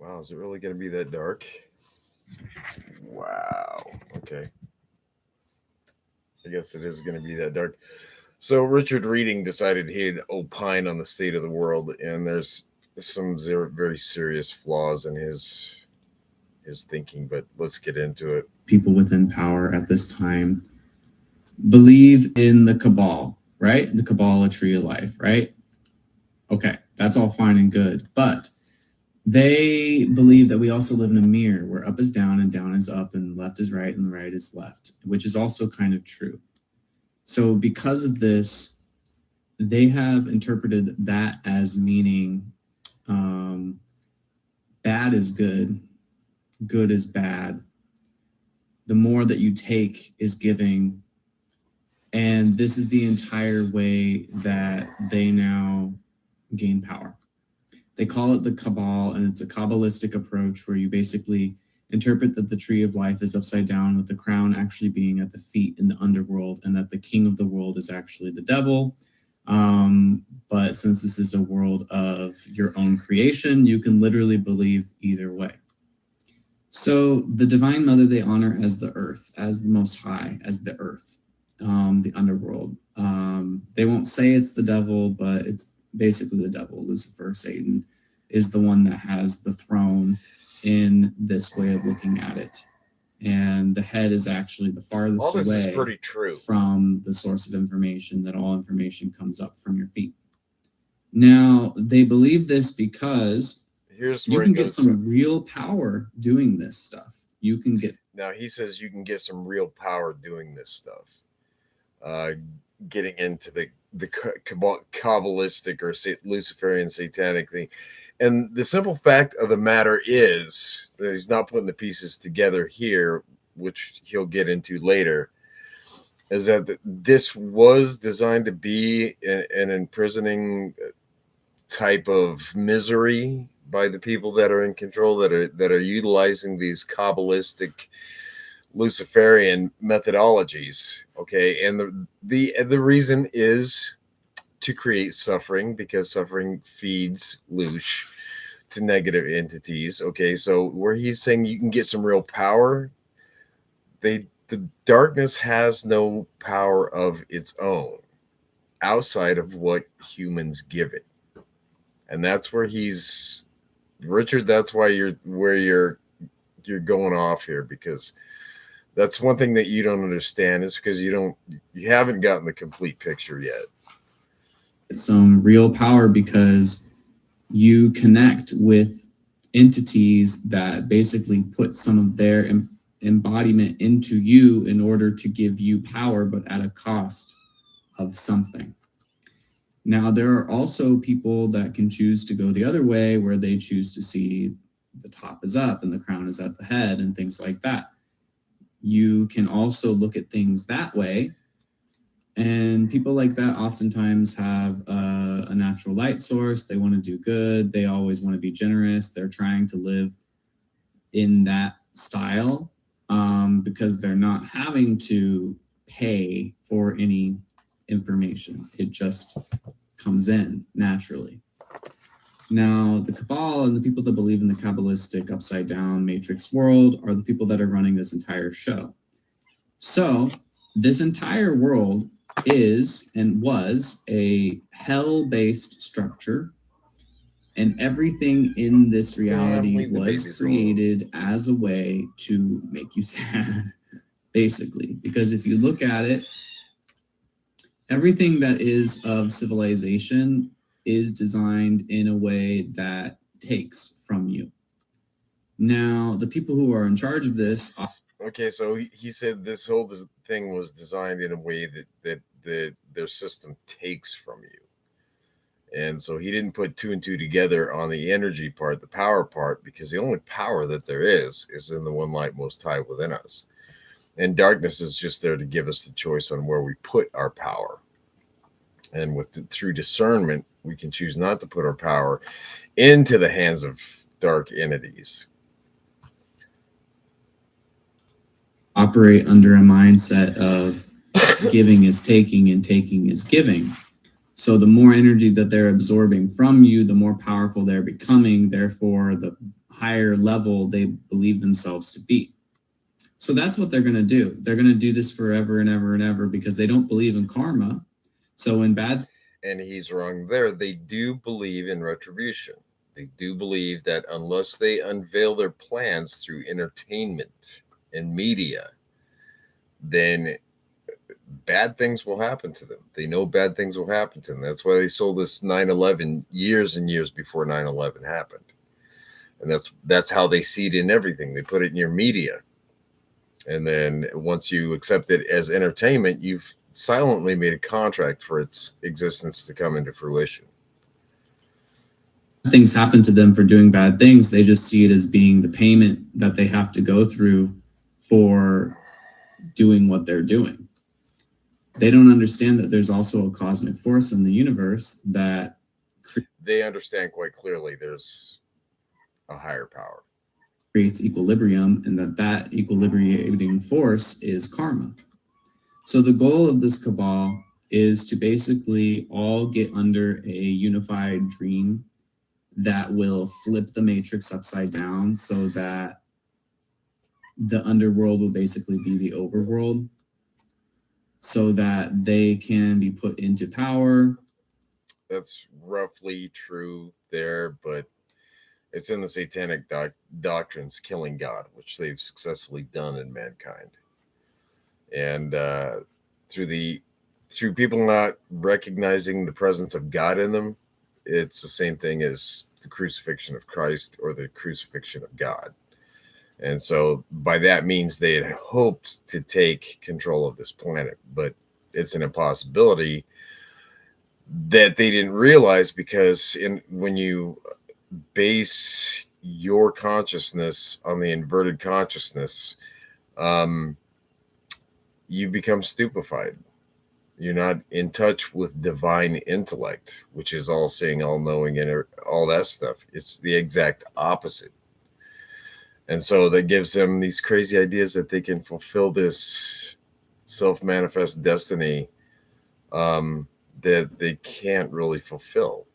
Wow, is it really going to be that dark? Wow. Okay. I guess it is going to be that dark. So Richard Reading decided he'd opine on the state of the world, and there's some very serious flaws in his thinking. But let's get into it. People within power at this time believe in the cabal, right? The Kabbalah tree of life, right? Okay, that's all fine and good. But they believe that we also live in a mirror where up is down and down is up and left is right and right is left, which is also kind of true. So, because of this, they have interpreted that as meaning um, bad is good, good is bad. The more that you take is giving. And this is the entire way that they now gain power. They call it the Cabal, and it's a Kabbalistic approach where you basically interpret that the tree of life is upside down, with the crown actually being at the feet in the underworld, and that the king of the world is actually the devil. But since this is a world of your own creation, you can literally believe either way. So the Divine Mother they honor as the earth, as the Most High, as the earth, the underworld. They won't say it's the devil, but it's basically the devil. Lucifer, Satan, is the one that has the throne in this way of looking at it. And the head is actually the farthest away from the source of information, that all information comes up from your feet. Now, they believe this because you can get some real power doing this stuff. You can get... Now, he says you can get some real power doing this stuff. Getting into the Kabbalistic or Luciferian satanic thing. And the simple fact of the matter is that he's not putting the pieces together here, which he'll get into later, is that this was designed to be an imprisoning type of misery by the people that are in control, that are utilizing these Kabbalistic Luciferian methodologies. Okay, and the reason is to create suffering, because suffering feeds Lush to negative entities. Okay, so where he's saying you can get some real power, the darkness has no power of its own outside of what humans give it. And that's where he's... Richard, that's why you're going off here, because that's one thing that you don't understand, is because you haven't gotten the complete picture yet. Some real power because you connect with entities that basically put some of their embodiment into you in order to give you power, but at a cost of something. Now, there are also people that can choose to go the other way, where they choose to see the top is up and the crown is at the head and things like that. You can also look at things that way. And people like that oftentimes have a natural light source. They want to do good. They always want to be generous. They're trying to live in that style because they're not having to pay for any information. It just comes in naturally. Now, the Cabal and the people that believe in the Kabbalistic upside down matrix world are the people that are running this entire show. So this entire world is and was a hell-based structure, and everything in this reality was created as a way to make you sad, basically. Because if you look at it, everything that is of civilization is designed in a way that takes from you. Now, the people who are in charge of this... Okay, so he said this whole thing was designed in a way that their system takes from you. And so he didn't put two and two together on the energy part, the power part, because the only power that there is in the one light most high within us. And darkness is just there to give us the choice on where we put our power. And through discernment, we can choose not to put our power into the hands of dark entities. Operate under a mindset of giving is taking and taking is giving. So the more energy that they're absorbing from you, the more powerful they're becoming. Therefore, the higher level they believe themselves to be. So that's what they're going to do. They're going to do this forever and ever and ever because they don't believe in karma. So in bad, And he's wrong there. They do believe in retribution. They do believe that unless they unveil their plans through entertainment and media, then bad things will happen to them. They know bad things will happen to them. That's why they sold this 9/11 years and years before 9/11 happened. And that's how they see it in everything. They put it in your media. And then once you accept it as entertainment, you've silently made a contract for its existence to come into fruition. things happen to them for doing bad things, they just see it as being the payment that they have to go through for doing what they're doing. They don't understand that there's also a cosmic force in the universe that They understand quite clearly there's a higher power. creates equilibrium, and that equilibrating force is karma. So the goal of this cabal is to basically all get under a unified dream that will flip the matrix upside down so that the underworld will basically be the overworld, so that they can be put into power. That's roughly true there, but it's in the satanic doctrines, killing God, which they've successfully done in mankind. And through people not recognizing the presence of God in them, it's the same thing as the crucifixion of Christ or the crucifixion of God. And so by that means they had hoped to take control of this planet, but it's an impossibility that they didn't realize, because when you base your consciousness on the inverted consciousness, you become stupefied. You're not in touch with divine intellect, which is all seeing, all knowing, and all that stuff. It's the exact opposite. And so that gives them these crazy ideas that they can fulfill this self-manifest destiny that they can't really fulfill.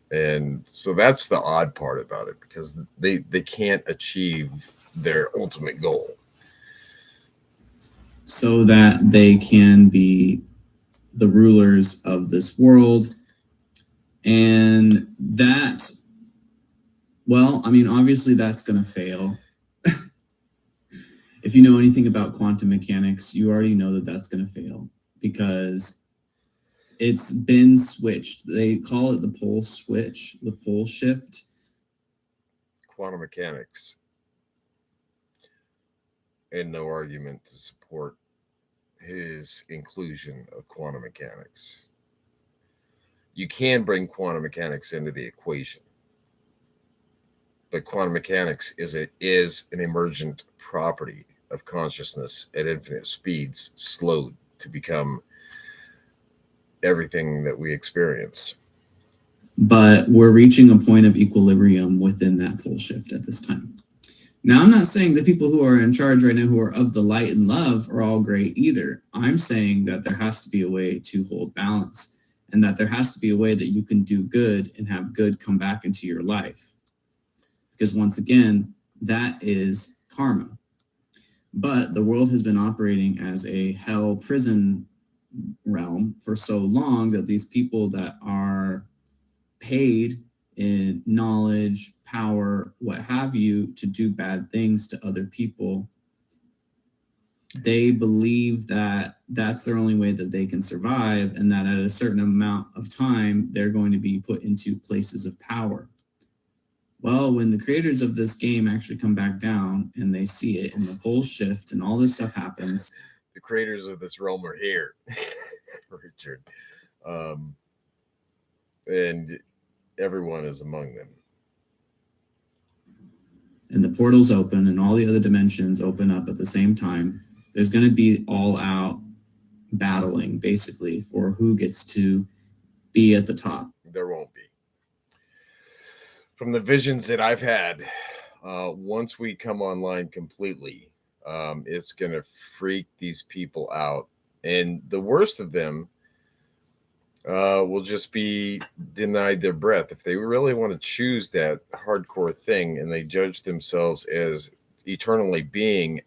And so that's the odd part about it, because they can't achieve their ultimate goal. So that they can be the rulers of this world. And that, well, I mean, obviously that's going to fail. If you know anything about quantum mechanics, you already know that that's going to fail, because it's been switched. They call it the pole switch, the pole shift. Quantum mechanics, and no argument to support his inclusion of quantum mechanics. You can bring quantum mechanics into the equation, but quantum mechanics is an emergent property of consciousness at infinite speeds, slowed to become everything that we experience. But we're reaching a point of equilibrium within that pole shift at this time. Now, I'm not saying the people who are in charge right now, who are of the light and love, are all great either. I'm saying that there has to be a way to hold balance, and that there has to be a way that you can do good and have good come back into your life. Because once again, that is karma. But the world has been operating as a hell prison realm for so long that these people that are paid in knowledge, power, what have you, to do bad things to other people, they believe that that's their only way that they can survive, and that at a certain amount of time, they're going to be put into places of power. Well, when the creators of this game actually come back down and they see it, and the pole shift and all this stuff happens, the creators of this realm are here, Richard, and everyone is among them. And the portals open and all the other dimensions open up at the same time. There's going to be all out battling, basically, for who gets to be at the top. There won't be. From the visions that I've had, once we come online completely, it's going to freak these people out. And the worst of them, will just be denied their breath. If they really want to choose that hardcore thing and they judge themselves as eternally being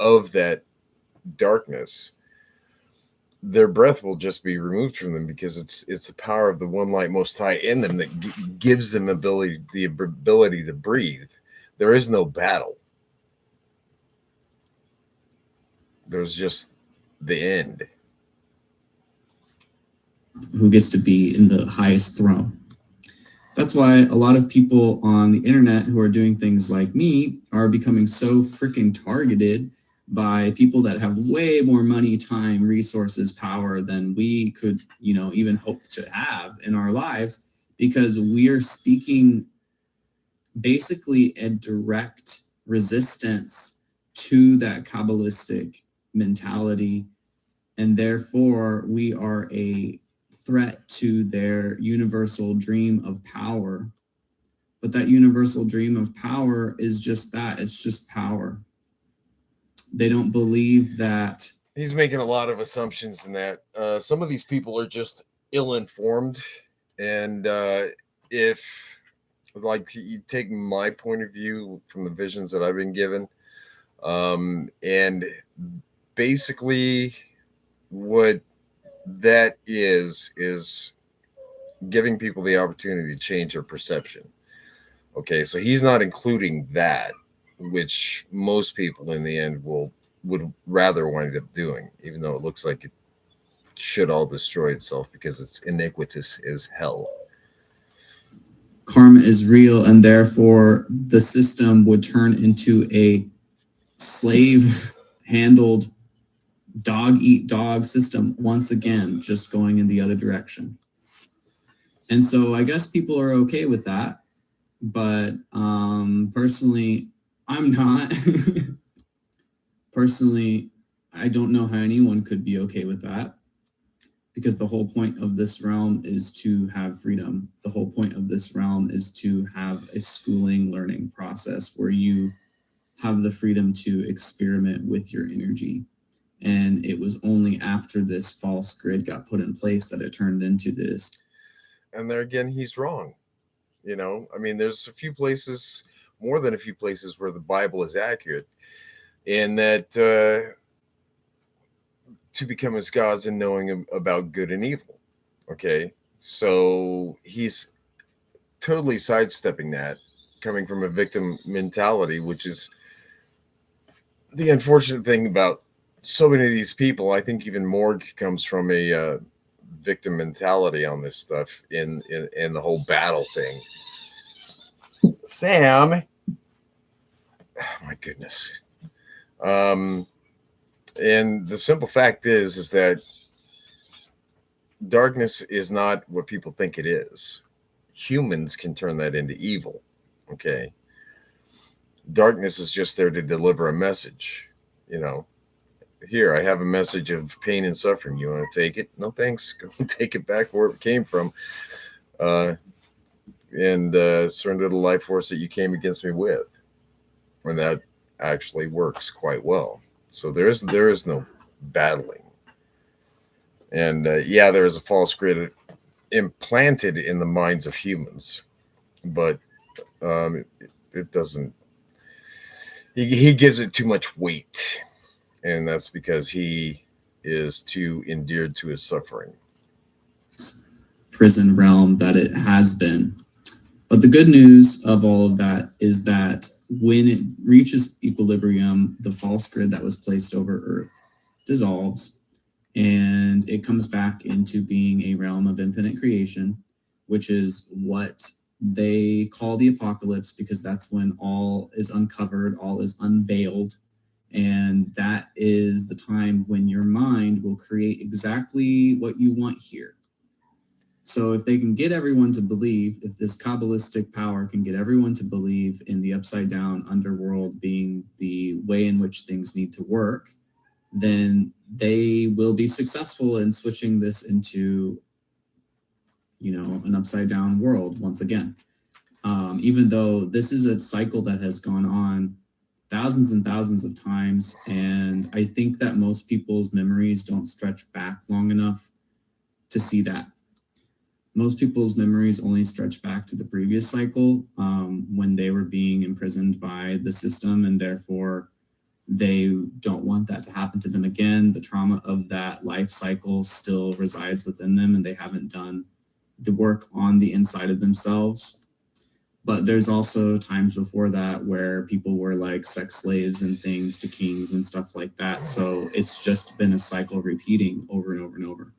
of that darkness, their breath will just be removed from them, because it's the power of the one light most high in them that gives them the ability to breathe. There is no battle. There's just the end. Who gets to be in the highest throne. That's why a lot of people on the internet who are doing things like me are becoming so freaking targeted by people that have way more money, time, resources, power than we could, even hope to have in our lives, because we are speaking basically a direct resistance to that Kabbalistic mentality, and therefore we are a threat to their universal dream of power. But that universal dream of power is just that, it's just power. They don't believe that. He's making a lot of assumptions in that. Some of these people are just ill-informed, and if, like, you take my point of view from the visions that I've been given, and basically what that is giving people the opportunity to change their perception. Okay, so he's not including that, which most people in the end would rather wind up doing, even though it looks like it should all destroy itself because it's iniquitous as hell. Karma is real, and therefore the system would turn into a slave handled dog eat dog system once again, just going in the other direction. And so I guess people are okay with that, but personally I'm not. Personally, I don't know how anyone could be okay with that, because the whole point of this realm is to have freedom. The whole point of this realm is to have a schooling learning process where you have the freedom to experiment with your energy. And it was only after this false grid got put in place that it turned into this. And there again, he's wrong. I mean, there's a few places, more than a few places, where the Bible is accurate, in that to become as gods and knowing about good and evil. Okay, so he's totally sidestepping that, coming from a victim mentality, which is the unfortunate thing about so many of these people. I think even Morg comes from a victim mentality on this stuff in the whole battle thing. Sam, oh my goodness. And the simple fact is that darkness is not what people think it is. Humans can turn that into evil. Okay. Darkness is just there to deliver a message. Here, I have a message of pain and suffering. You want to take it? No, thanks. Go take it back where it came from. And surrender the life force that you came against me with. And that actually works quite well. So there is no battling. And there is a false grid implanted in the minds of humans, but it doesn't. He gives it too much weight, and that's because he is too endeared to his suffering. Prison realm that it has been. But the good news of all of that is that when it reaches equilibrium, the false grid that was placed over Earth dissolves, and it comes back into being a realm of infinite creation, which is what they call the apocalypse, because that's when all is uncovered, all is unveiled. And that is the time when your mind will create exactly what you want here. So if they can get everyone to believe, if this Kabbalistic power can get everyone to believe in the upside down underworld being the way in which things need to work, then they will be successful in switching this into, an upside down world once again. Even though this is a cycle that has gone on thousands and thousands of times, and I think that most people's memories don't stretch back long enough to see that. Most people's memories only stretch back to the previous cycle, when they were being imprisoned by the system, and therefore they don't want that to happen to them again. The trauma of that life cycle still resides within them, and they haven't done the work on the inside of themselves. But there's also times before that where people were like sex slaves and things to kings and stuff like that. So it's just been a cycle repeating over and over and over.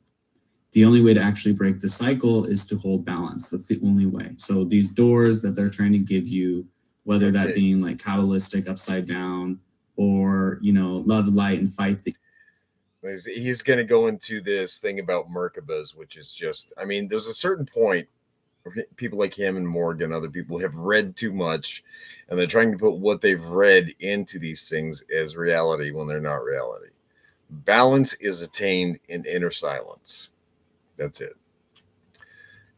The only way to actually break the cycle is to hold balance. That's the only way. So these doors that they're trying to give you, whether that being like Kabbalistic upside down, or, you know, love, light, and fight the He's going to go into this thing about Merkabahs, which is just, I mean, there's a certain point where people like him and Morgan, other people have read too much, and they're trying to put what they've read into these things as reality when they're not reality. Balance is attained in inner silence. That's it.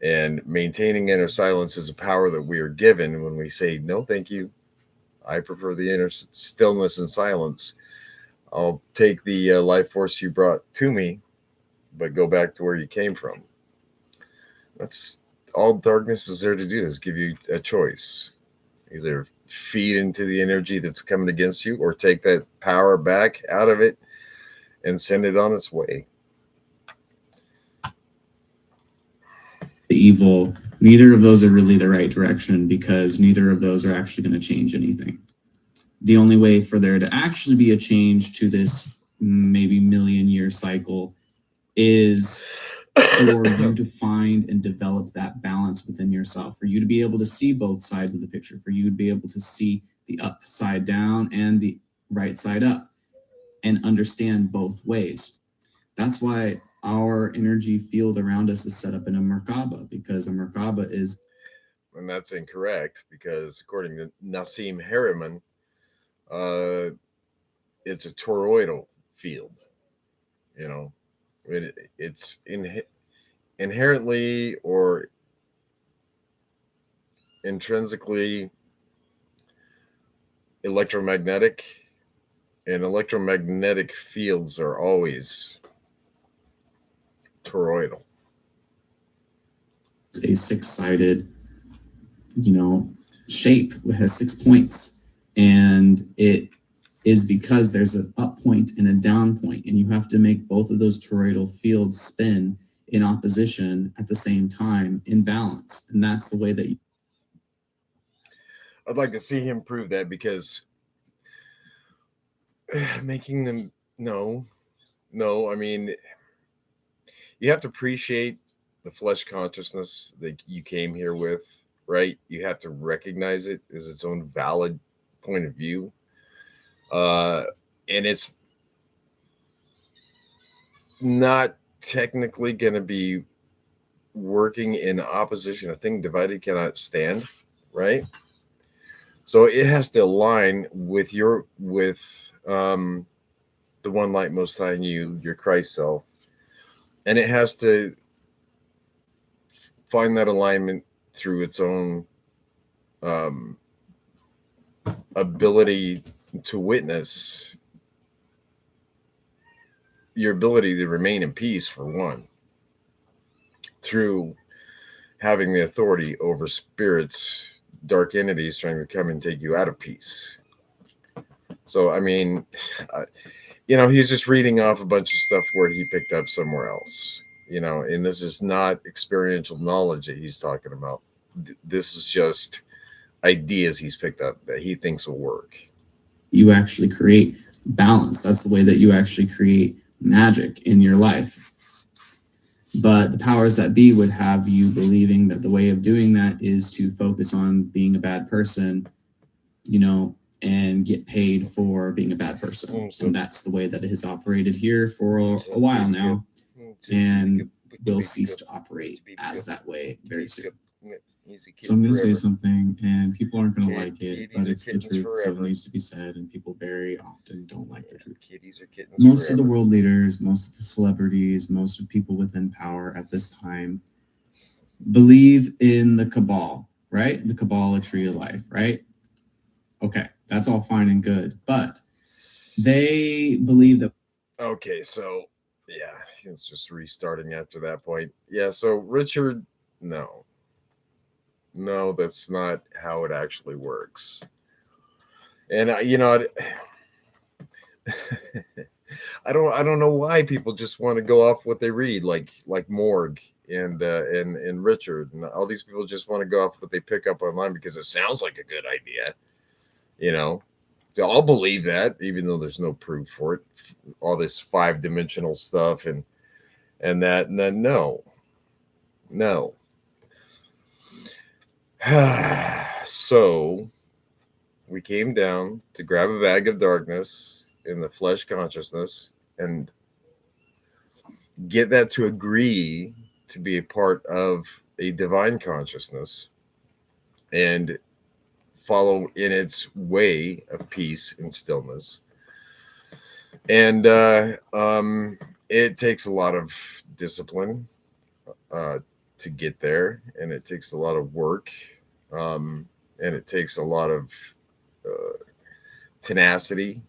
And maintaining inner silence is a power that we are given when we say, no, thank you. I prefer the inner stillness and silence. I'll take the life force you brought to me, but go back to where you came from. That's all darkness is there to do, is give you a choice. Either feed into the energy that's coming against you, or take that power back out of it and send it on its way. The evil, neither of those are really the right direction, because neither of those are actually going to change anything. The only way for there to actually be a change to this maybe million-year cycle is for you to find and develop that balance within yourself, for you to be able to see both sides of the picture, for you to be able to see the upside down and the right side up, and understand both ways. That's why our energy field around us is set up in a Merkaba, because a Merkaba is... And that's incorrect, because according to Nassim Harriman, it's a toroidal field. You know, it's inherently or intrinsically electromagnetic, and electromagnetic fields are always toroidal. It's a six-sided, you know, shape. It has 6 points, and it is because there's an up point and a down point, and you have to make both of those toroidal fields spin in opposition at the same time in balance, and that's the way that I'd like to see him prove that, because making them no, I mean, you have to appreciate the flesh consciousness that you came here with, right? You have to recognize it as its own valid point of view. And it's not technically going to be working in opposition. A thing divided cannot stand, right? So it has to align with the one light most high in you, your Christ self. And it has to find that alignment through its own ability to witness, your ability to remain in peace, for one, through having the authority over spirits, dark entities trying to come and take you out of peace. So, I mean, you know, he's just reading off a bunch of stuff where he picked up somewhere else, you know, and this is not experiential knowledge that he's talking about. This is just ideas he's picked up that he thinks will work. You actually create balance. That's the way that you actually create magic in your life. But the powers that be would have you believing that the way of doing that is to focus on being a bad person, you know, and get paid for being a bad person. And that's the way that it has operated here for a while now, and will cease to operate as that way very soon. So I'm going to say something, and people aren't going to like it, but it's the truth, so it needs to be said, and people very often don't like the truth. Most of the world leaders, most of the celebrities, most of people within power at this time believe in the cabal, right? The Kabbalah tree of life, right? Okay, that's all fine and good, but they believe that... Okay, so yeah, it's just restarting after that point. Yeah, so Richard, no, no, that's not how it actually works. And I don't know why people just want to go off what they read, like Morg and Richard, and all these people just want to go off what they pick up online because it sounds like a good idea, you know. So I'll believe that, even though there's no proof for it. All this 5-dimensional stuff and then no, no. So we came down to grab a bag of darkness in the flesh consciousness and get that to agree to be a part of a divine consciousness and follow in its way of peace and stillness. And it takes a lot of discipline to get there, and it takes a lot of work, and it takes a lot of tenacity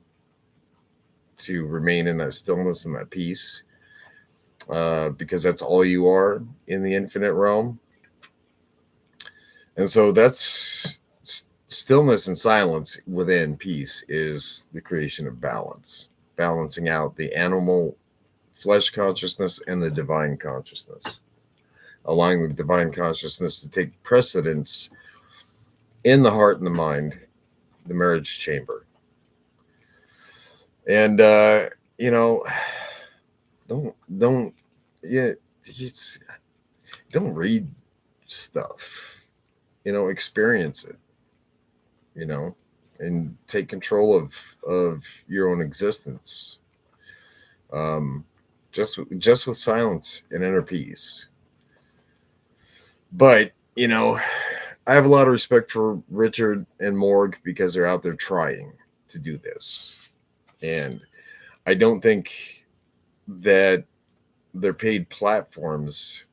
to remain in that stillness and that peace, because that's all you are in the infinite realm. And so that's stillness and silence within peace is the creation of balance, balancing out the animal flesh consciousness and the divine consciousness, allowing the divine consciousness to take precedence in the heart and the mind, the marriage chamber. And you know, don't yeah, just don't read stuff. Experience it. And take control of your own existence. Um, just with silence and inner peace. But I have a lot of respect for Richard and Morg because they're out there trying to do this, and I don't think that their paid platforms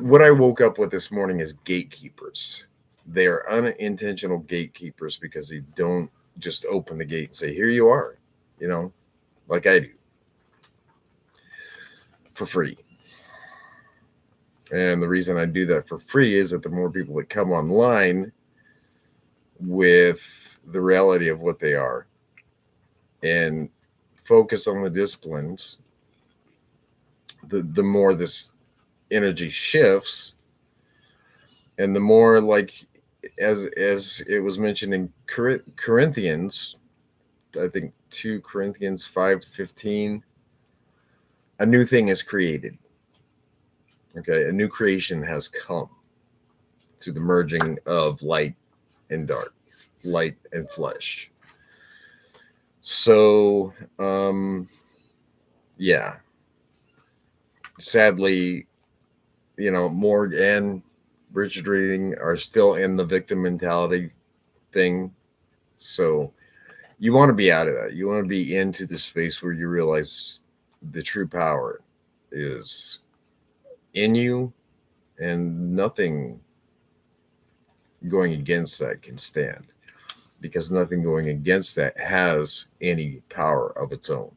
what I woke up with this morning is gatekeepers. They are unintentional gatekeepers because they don't just open the gate and say, here you are, like I do, for free. And the reason I do that for free is that the more people that come online with the reality of what they are and focus on the disciplines, the more this energy shifts, and the more, like, as it was mentioned in Corinthians, I think 2 Corinthians 5:15, a new thing is created. Okay, a new creation has come through the merging of light and dark, light and flesh. So yeah, sadly, Morg and Richard Reading are still in the victim mentality thing. So you want to be out of that. You want to be into the space where you realize the true power is in you, and nothing going against that can stand, because nothing going against that has any power of its own.